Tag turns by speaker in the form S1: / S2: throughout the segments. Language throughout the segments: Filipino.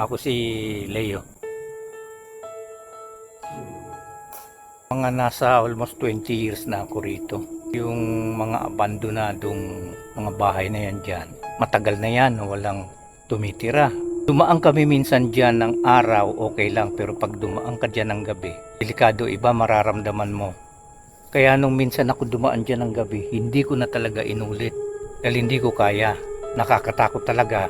S1: Ako si Leo. Mga nasa almost 20 years na ako rito. Yung mga abandonadong mga bahay na yan dyan, matagal na yan, walang tumitira. Dumaan kami minsan dyan ng araw, okay lang. Pero pag dumaan ka dyan ng gabi, delikado, iba mararamdaman mo. Kaya nung minsan ako dumaan dyan ng gabi, hindi ko na talaga inulit. Dahil hindi ko kaya. Nakakatakot talaga.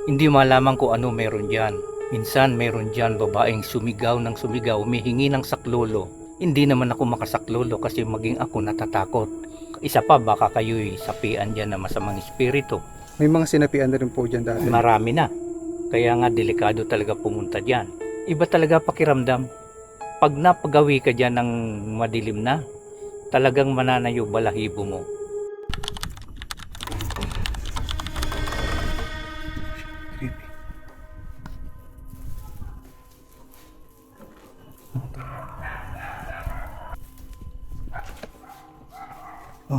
S1: Hindi malaman kung ano meron dyan. Minsan meron dyan babaeng sumigaw ng sumigaw, humihingi ng saklolo. Hindi naman ako makasaklolo kasi maging ako natatakot. Isa pa, baka kayo'y sapian dyan na masamang espiritu.
S2: May mga sinapian na rin po dyan dati.
S1: Marami na. Kaya nga delikado talaga pumunta dyan. Iba talaga pakiramdam. Pag napagawi ka dyan ng madilim na, talagang mananayo balahibo mo.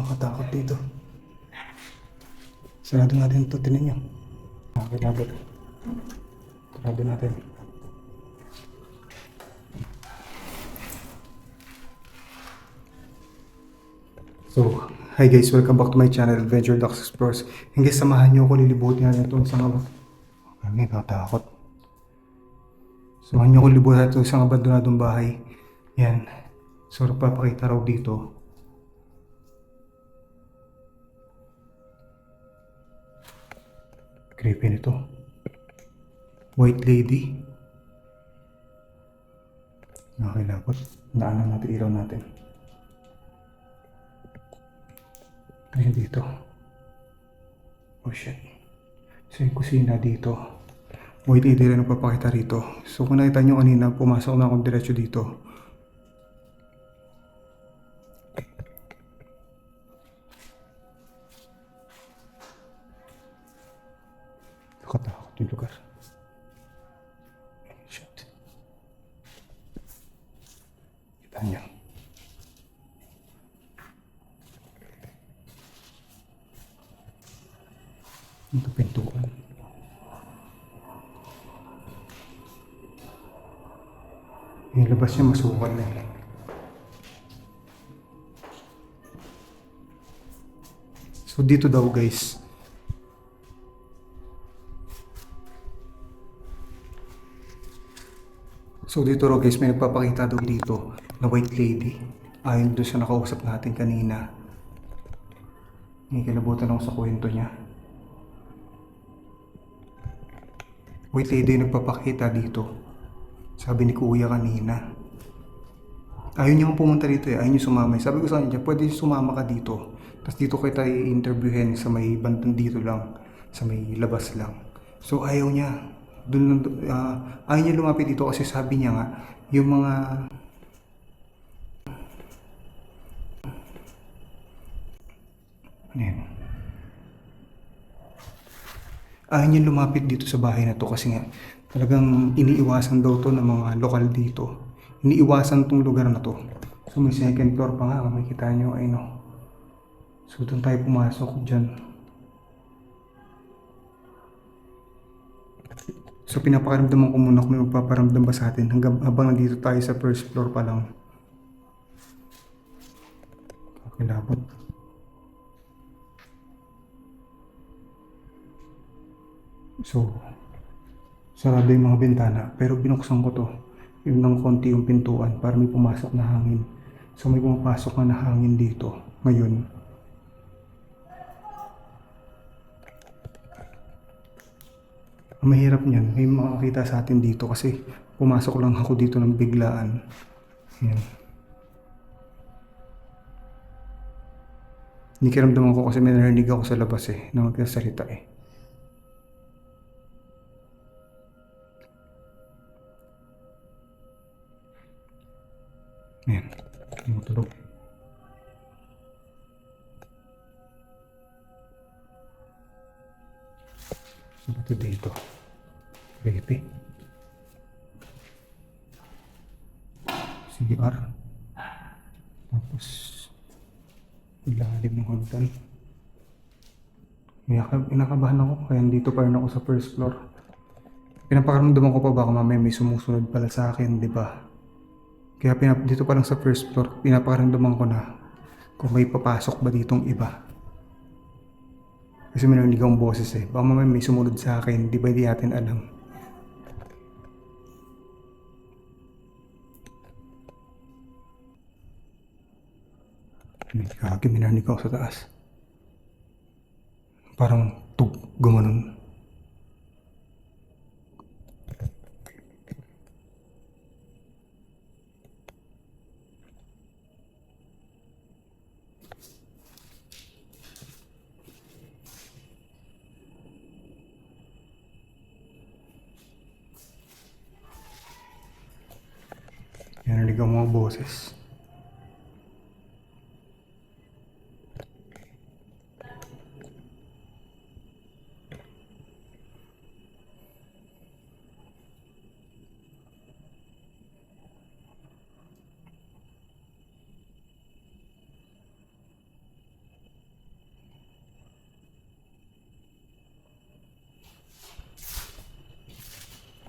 S2: Katakot dito. Sarado natin ito, tinan nyo. Nakakilabot. Sarado natin. So, hi guys, welcome back to my channel, Adventure Ducks Explores. And guys, samahan nyo ako, lilibutin natin itong isang nakatakot. Samahan nyo ako libutin natin itong isang abandonadong bahay. Yan. So, papakita raw dito. Creepy nito. White lady. Nakakilabot. Naanan natin, ilaw natin. Ayan dito. Oh shit. So yung kusina dito. White lady rin ang papakita rito. So kung nakita nyo kanina, pumasok na akong diretso dito. Nakatakot yung lugar. Shit. Kita niyo. Ito pintuan. Yung labas niya masukal na eh. So dito daw guys. So dito raw guys, may nagpapakita daw dito na white lady. Ayon doon sa nakausap natin kanina. May kilabutan ako sa kwento niya. White lady yung nagpapakita dito. Sabi ni kuya kanina. Ayaw niya kong pumunta dito eh. Ayaw niya sumama. Sabi ko sa kanya, pwede sumama ka dito. Tapos dito kita i-interviewin sa may bandang dito lang. Sa may labas lang. So ayaw niya. Ayaw niya lumapit dito kasi sabi niya nga, yung mga ayaw niya lumapit dito sa bahay na to kasi nga talagang iniiwasan daw to ng mga lokal dito. Iniiwasan tong lugar na to. So may second floor pa nga, makikita nyo ay no. So doon tayo pumasok dyan. So pinapakaramdaman ko muna kung may magpaparamdam ba sa atin habang nandito tayo sa first floor pa lang. Kakilabot. So, sarado yung mga bintana pero binuksan ko to. Yung ng konti yung pintuan para may pumasok na hangin. So may pumapasok na hangin dito ngayon. Ang mahirap niyan, may makakita sa atin dito kasi pumasok lang ako dito ng biglaan. Ayan. Nikiramdaman ko kasi may narinig ako sa labas eh, na magkasalita eh. Ayan, tumutulog. Ano ito dito? Creepy. CR. Tapos ilalim ng hagdan. Inakabahan ako kaya dito pa rin ako sa first floor. Pinapakaramdaman ko pa baka mamaya may sumusunod pala sa akin, di ba? Kaya dito pa lang sa first floor, pinapakaramdaman ko na kung may papasok ba ditong iba. Kasi may narinig akong boses eh. Baka mamaya may sumunod sa akin, di ba hindi natin alam. May narinig ako sa taas. Parang gumanon. May narinig ako mga boses.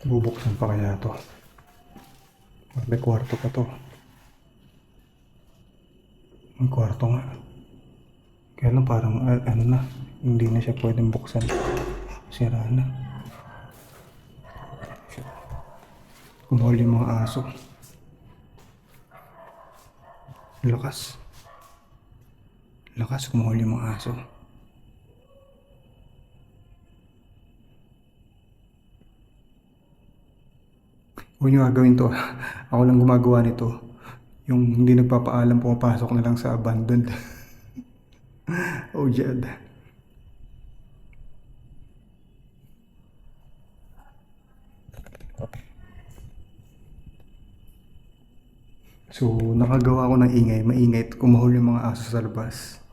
S2: Bubuksan pa kaya to? May kwarto pa to. May kwarto nga. Kaya lang parang ano na, hindi na siya pwedeng buksan. Sira na. Kumahuli yung mga aso. Lakas. Lakas kumahuli yung mga aso. Huwag nyo gagawin to. Ako lang gumagawa nito. Yung hindi nagpapaalam, pumapasok na lang sa abandoned. Oh, Jed. So, nakagawa ko ng ingay. Maingay at kumahol yung mga aso sa labas.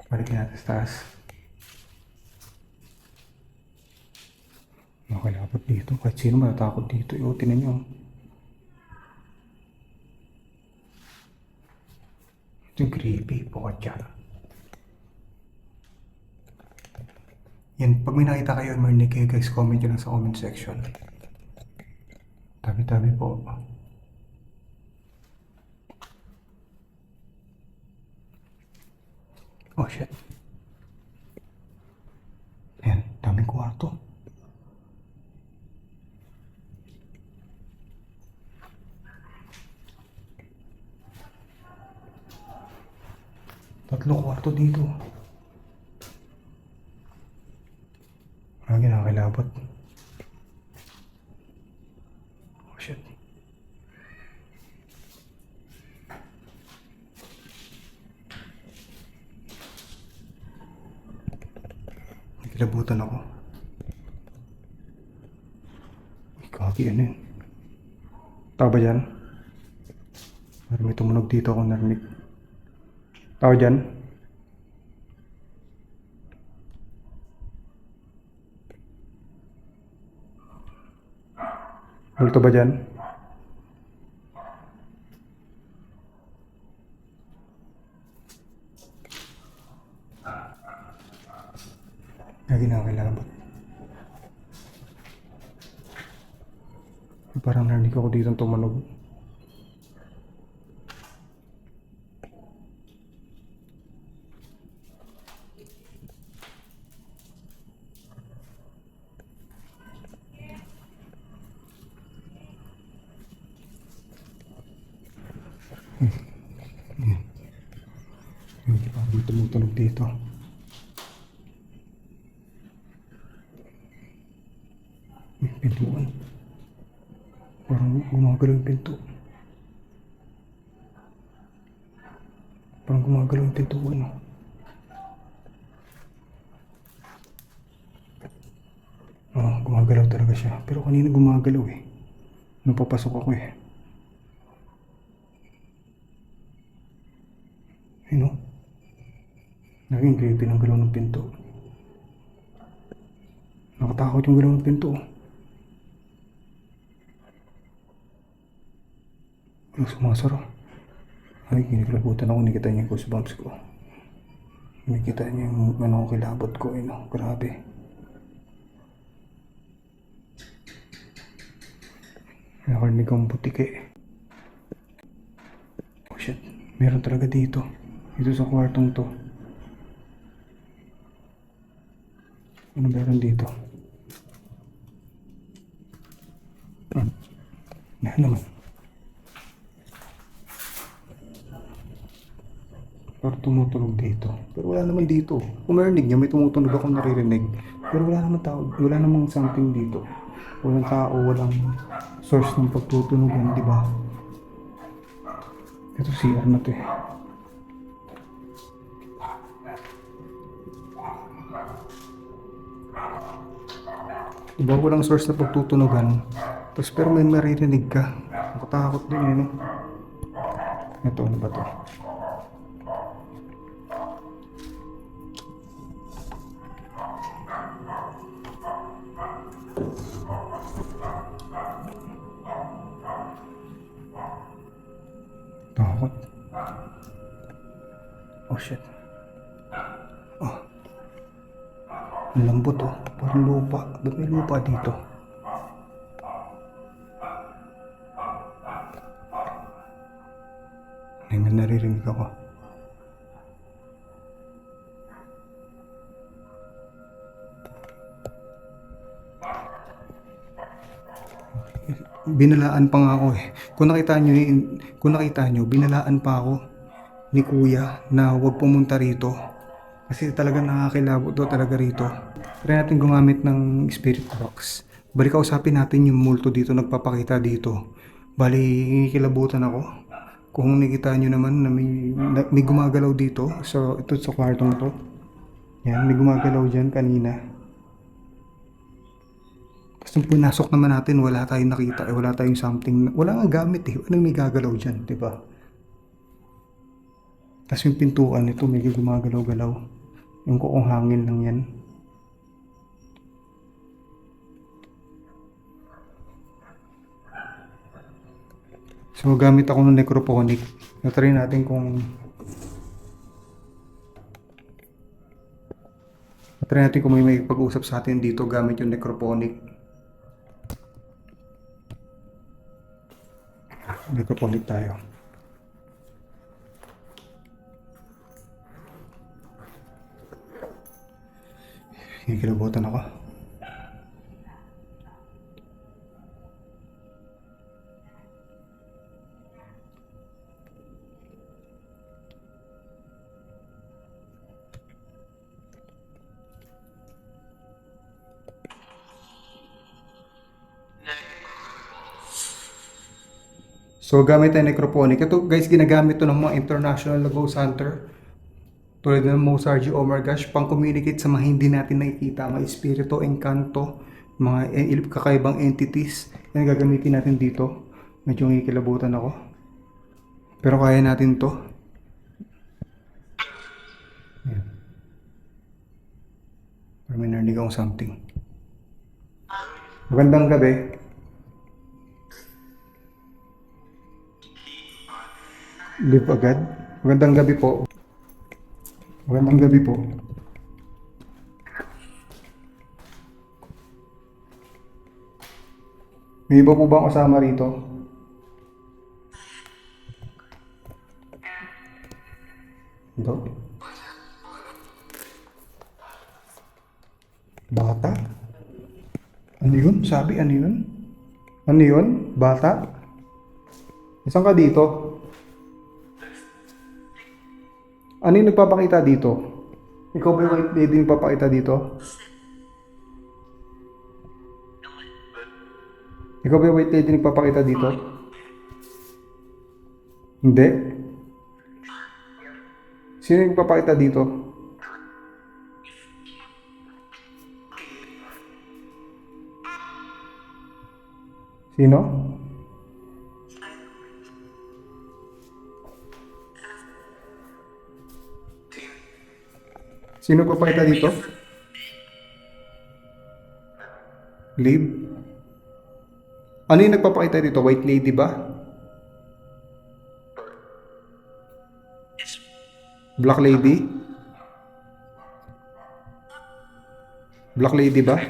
S2: Balik natin sa taas. Nakalapot dito. Kahit sino matatakot dito. Tinan nyo. Ito yung creepy. Bukod dyan. Yan. Pag may nakita kayo, marinig kayo guys, comment nyo lang sa comment section. Tabi-tabi po. Oh shit. Ayan, daming kwarto. Tatlong kwarto dito. Lagi nakakilabot. Oh shit. Nakilabutan ako. Ay, kaki ano yun? Tao ba dyan? Parang may tumunog dito ako narinig. Tao dyan? Multo ba dyan? Lagi nakakilabot. Parang narinig ako dito tumunog. Hindi parang tumutunog dito. May pintuan. Parang gumagalaw yung pinto. Parang gumagalaw yung pintuan. Gumagalaw talaga siya. Pero kanina gumagalaw eh. Nung papasok ako eh. Ayun o. Naging creepy ng galaw ng pinto. Nakatakot yung galaw ng pinto. Sumasara. Ay, kinikilabutan ako, nakita niya yung goosebumps ko. Nakikita niyo yung ano, kilabot ko, eh, no? Grabe. Nakarinig ang butik eh. Oh shit, meron talaga dito. Dito sa kwartong to. Ano meron dito? Ano naman? Parang tumutunog dito. Pero wala naman dito. Kung marinig niya, may tumutunog akong naririnig. Pero wala naman tao. Wala namang something dito. Walang tao, walang source ng pagtutunogan, di ba? Ito CR na to eh. Diba walang source na pagtutunogan. Tapos pero may maririnig ka. Nakatakot din eh, no? Ito, ano ba to? Takot. Oh shit. Oh. Ang lambot oh. Parang lupa. Ba't may lupa dito? May naririnig ako. Binalaan pa nga ako eh. Kung nakita nyo, binalaan pa ako ni Kuya na huwag pumunta rito. Kasi talagang nakakilabot daw talaga rito. Try natin gumamit ng spirit box. Balik kausapin natin yung multo dito, nagpapakita dito. Bali, kilabutan ako. Kung nakita nyo naman na may gumagalaw dito. So, ito sa kwartong to. Yan, may gumagalaw dyan kanina. Tapos nung pinasok naman natin, wala tayong nakita, wala tayong something, wala nga gamit eh. Anong may gagalaw dyan, di ba? Tapos yung pintuan nito, may gumagalaw-galaw. Yung kung hangin lang yan. So gamit ako ng necrophonic. Natry natin kung may pag-usap sa atin dito gamit yung necrophonic. Necrophonic tayo. Kinikilabutan ako. So gamit tayo necrophonic. Ito guys, ginagamit to ng mga international na ghost hunter. Tulad ng Mozart G. Omar Gash, pang-communicate sa mga hindi natin nakikita, mga espiritu, engkanto, mga kakaibang entities. Yan gagamitin natin dito. Medyo ngikilabutan ako. Pero kaya natin to. Yan. Pero may narinig akong something. Magandang gabi. Live agad. Magandang gabi po. Magandang gabi po. May iba po ba ang kasama rito? Ito? Bata? Ano yun? Sabi, ano yun? Ano yun? Bata? Isang ka dito? Ano yung nagpapakita dito? Ikaw ba yung white lady nagpapakita dito? Ikaw ba yung white lady nagpapakita dito? Hindi? Sino yung nagpapakita dito? Sino? Sino papakita dito? Liv? Ano yung nagpapakita dito? White lady ba? Black lady? Black Lady ba?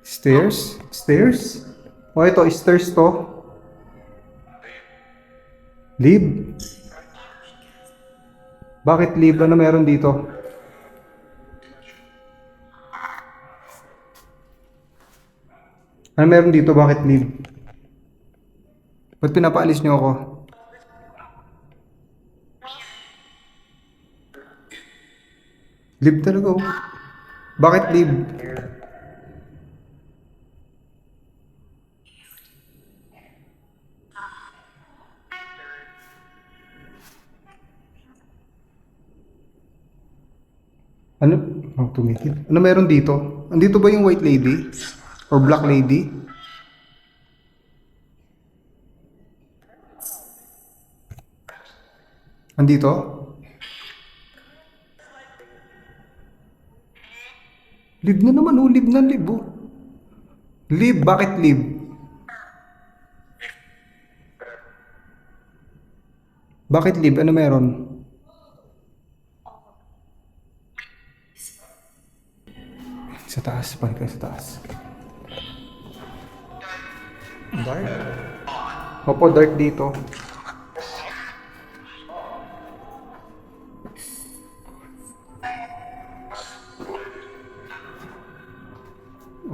S2: Stairs? Stairs? O ito, stairs to. Leave? Bakit leave? Ano meron dito? Ano meron dito? Bakit leave? Ba't pinapaalis niyo ako? Leave talaga oh. Bakit leave? Ano? Oh, tumikil. Ano meron dito? Andito ba yung white lady? Or black lady? Andito? Leave na naman oh. Leave na leave oh. Leave? Bakit leave? Bakit leave? Ano meron? Sa taas, balik ka sa taas. Dark? Opo, dark dito.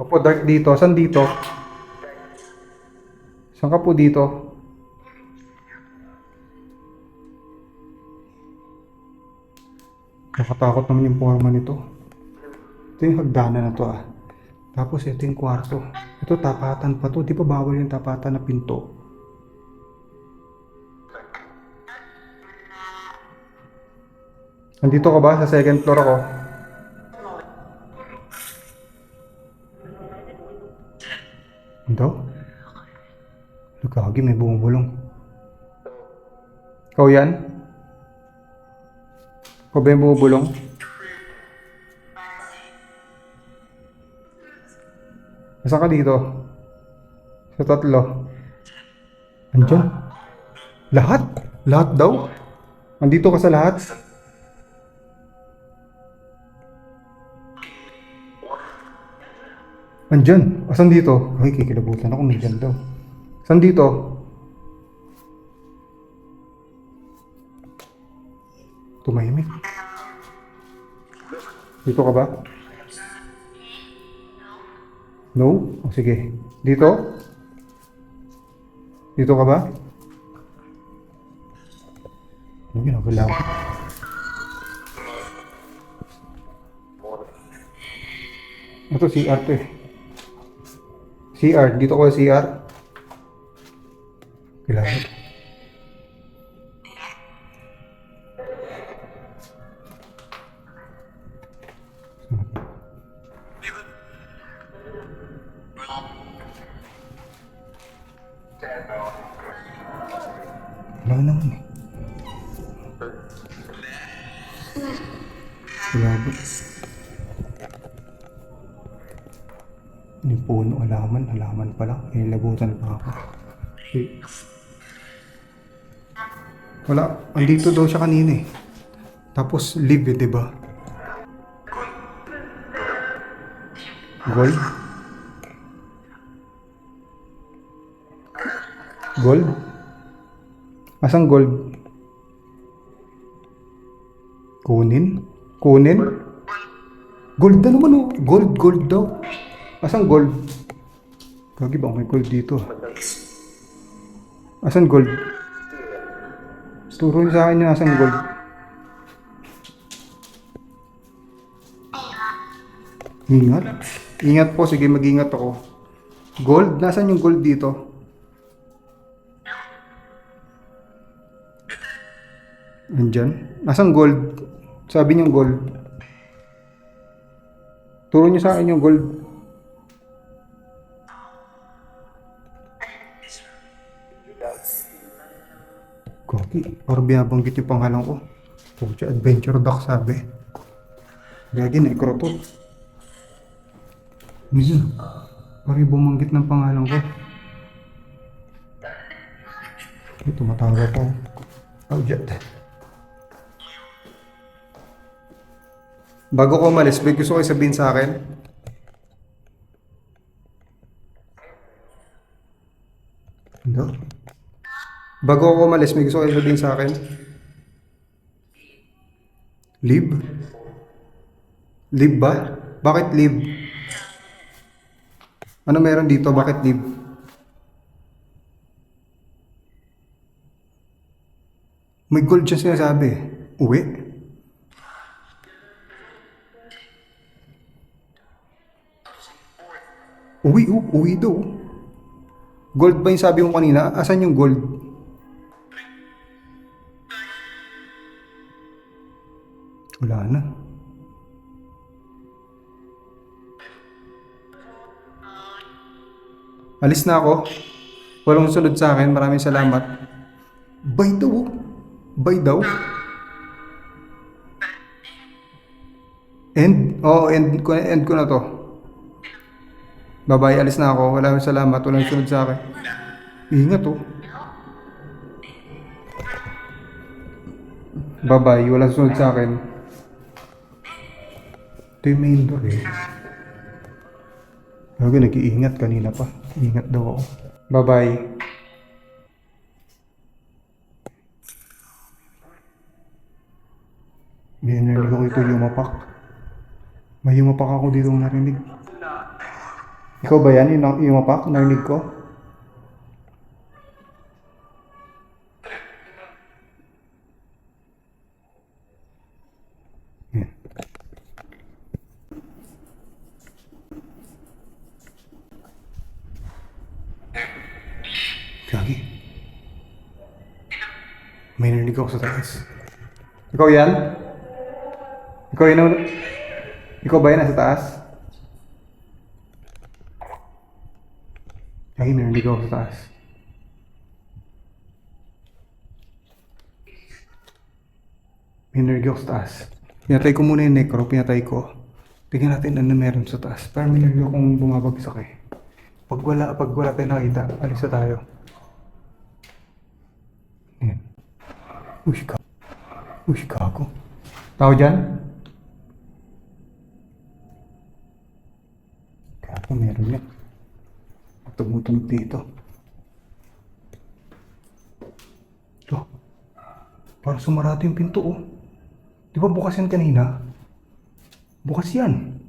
S2: Opo, dark dito. Saan dito? Saan ka po dito? Nakatakot naman yung forma nito. Ito yung hagdanan na to ah. Tapos ito yung kwarto. Ito tapatan pa to. Di ba bawal yung tapatan na pinto? Nandito ka ba? Sa second floor ako. Ito? Lugagi, may bumubulong. Ikaw yan? Ikaw ba yung bumubulong? Nasaan ka dito? Sa tatlo. Andiyan? Lahat? Lahat daw? Andito ka sa lahat? Andyan? Asan dito? Ay, kikilabutan ako. Nandyan daw. Saan dito? Tumahimik. Dito ka ba? No? O sige. Dito? Dito ka ba? Ano ginagawa ko? Ito CR to eh. CR. Dito ko CR. Kailangan. Wala naman eh. Labot. Yung puno, halaman pala. Inilabutan pa ako. Okay. Wala, andito daw siya kanina eh. Tapos live eh, diba? Gold? Gold? Asang gold? Kunin? Kunin? Gold na naman oh. Gold daw. Asang gold? Gagi ba may gold dito? Asan gold? Turo niyo sa akin yung asan gold. Ingat. Ingat po. Sige, mag-ingat ako. Gold? Nasaan yung gold dito? Andyan? Nasaan gold? Sabi niyo gold. Turo niyo sa akin yung gold. Gogi, parang binabanggit yung pangalan ko. Pucha, Adventure Duck sabi. Gagi, necro to. Ano yun? Parang bumanggit ng pangalan ko. Ito, tumatawag ako. Oh, jet. Bago ko umalis, may gusto kayo sabihin sa akin? Ano? Bago ako umalis, may gusto kayo sabihin sa akin? Leave? Leave ba? Bakit leave? Ano meron dito? Bakit leave? May gold dyan sinasabi. Uwi? Uwi daw. Gold ba yung sabi mo kanina? Asan yung gold? Wala na. Alis na ako. Walang sunod sa akin. Maraming salamat. Bye daw. Bye daw. End? Oo, end ko na to. Bye-bye, alis na ako. Maraming salamat. Walang sunod sa akin. Ingat oh. Bye-bye, walang sunod sa akin. Ito yung main door eh. Bago nag-iingat kanina pa. Ingat daw ako. Bye-bye. May narinig ako ito yumapak. May yumapak ako dito narinig. Ikaw ba yan? Yung yumapak? Narinig ko? Yan. Gagi. May narinig ako sa taas. Ikaw yan? Ikaw yan? Ikaw ba yan nasa taas? Ay, may narinig ako sa taas. May narinig ako sa taas. Pinatay ko muna yung necro, pinatay ko. Tingnan natin ano meron sa taas. Parang may narinig akong bumabagsak eh. Pag wala tayo nakita, alis na tayo. Ayan. Uy, gago. Tao dyan? Gago, meron yan. Tumutunog dito. Oh, parang sumarado yung pinto oh. Di ba bukas yan kanina? Bukas yan.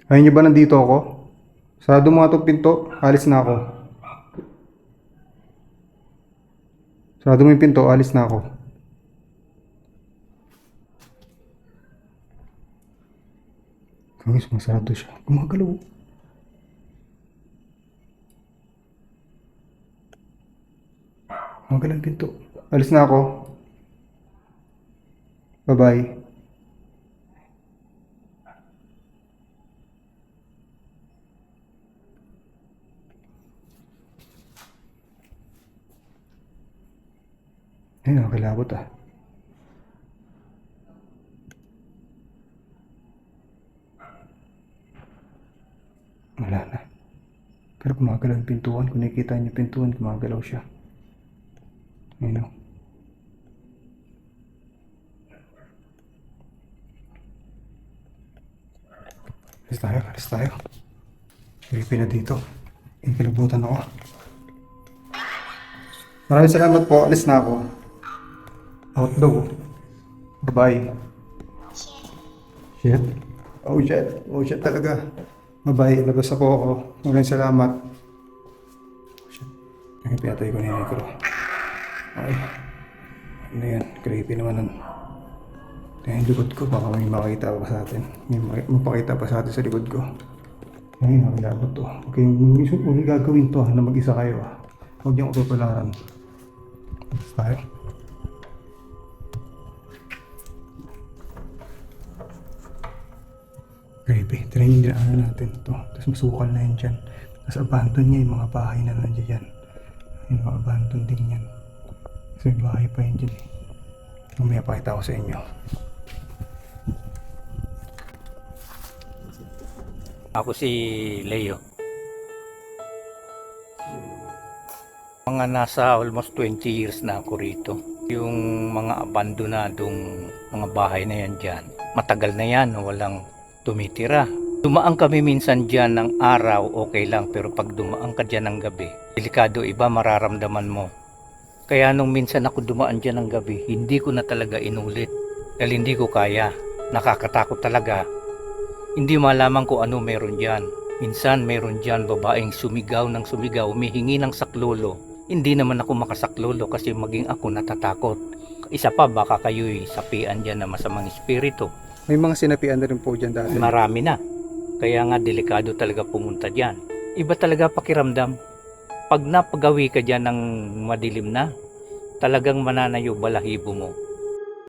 S2: Ayun nyo ba nandito ako? Sarado mo nga itong pinto, alis na ako. Sarado mo yung pinto, alis na ako. Kami sumasarado siya. Gumagalaw. Gumagalaw yung pinto. Alis na ako. Bye-bye. Ay, nakakilabot ah. Wala na. Pero gumagalaw yung pintuan. Kung nakikita niyo yung pintuan, gumagalaw siya. Ayun o. Alis tayo. Creepy na dito. Kinikilabutan ako. Maraming salamat po. Alis na ako. Out daw. Bye-bye. Shit. Oh shit talaga. Bye-bye. Labas ako. Maraming salamat. Shit. Pinatay ko na yung micro. Okay. Ano yan? Creepy naman nun. Kaya yung likod ko. Baka may makita pa sa atin. May mapakita pa sa atin sa likod ko. Ay, nakilabot to. Okay, huwag gagawin to na mag-isa kayo. Huwag niyong ututularan. Tapos tayo. Creepy. Tirayin yung dinaanan natin ito. Tapos masukal na yun dyan. Tapos abandon niya yung mga bahay na nandiyan dyan. Yung mga abandon din yan. Kasi may bahay pa yun dyan eh. Mamaya pakita ko sa inyo.
S1: Ako si Leo. Mga nasa almost 20 years na ako rito. Yung mga abandonadong mga bahay na yan dyan, matagal na yan, walang tumitira. Dumaan kami minsan dyan ng araw, okay lang, pero pag dumaan ka dyan ng gabi, delikado, iba mararamdaman mo. Kaya nung minsan ako dumaan dyan ng gabi, hindi ko na talaga inulit. Dahil hindi ko kaya, nakakatakot talaga. Hindi malaman kung ano meron dyan. Minsan meron dyan babaeng sumigaw ng sumigaw, humihingi ng saklolo. Hindi naman ako makasaklolo kasi maging ako natatakot. Isa pa, baka kayo'y sapian dyan na masamang espiritu.
S2: May mga sinapian na rin po dyan dati.
S1: Marami na. Kaya nga delikado talaga pumunta dyan. Iba talaga pakiramdam. Pag napagawi ka dyan ng madilim na, talagang mananayo balahibo mo.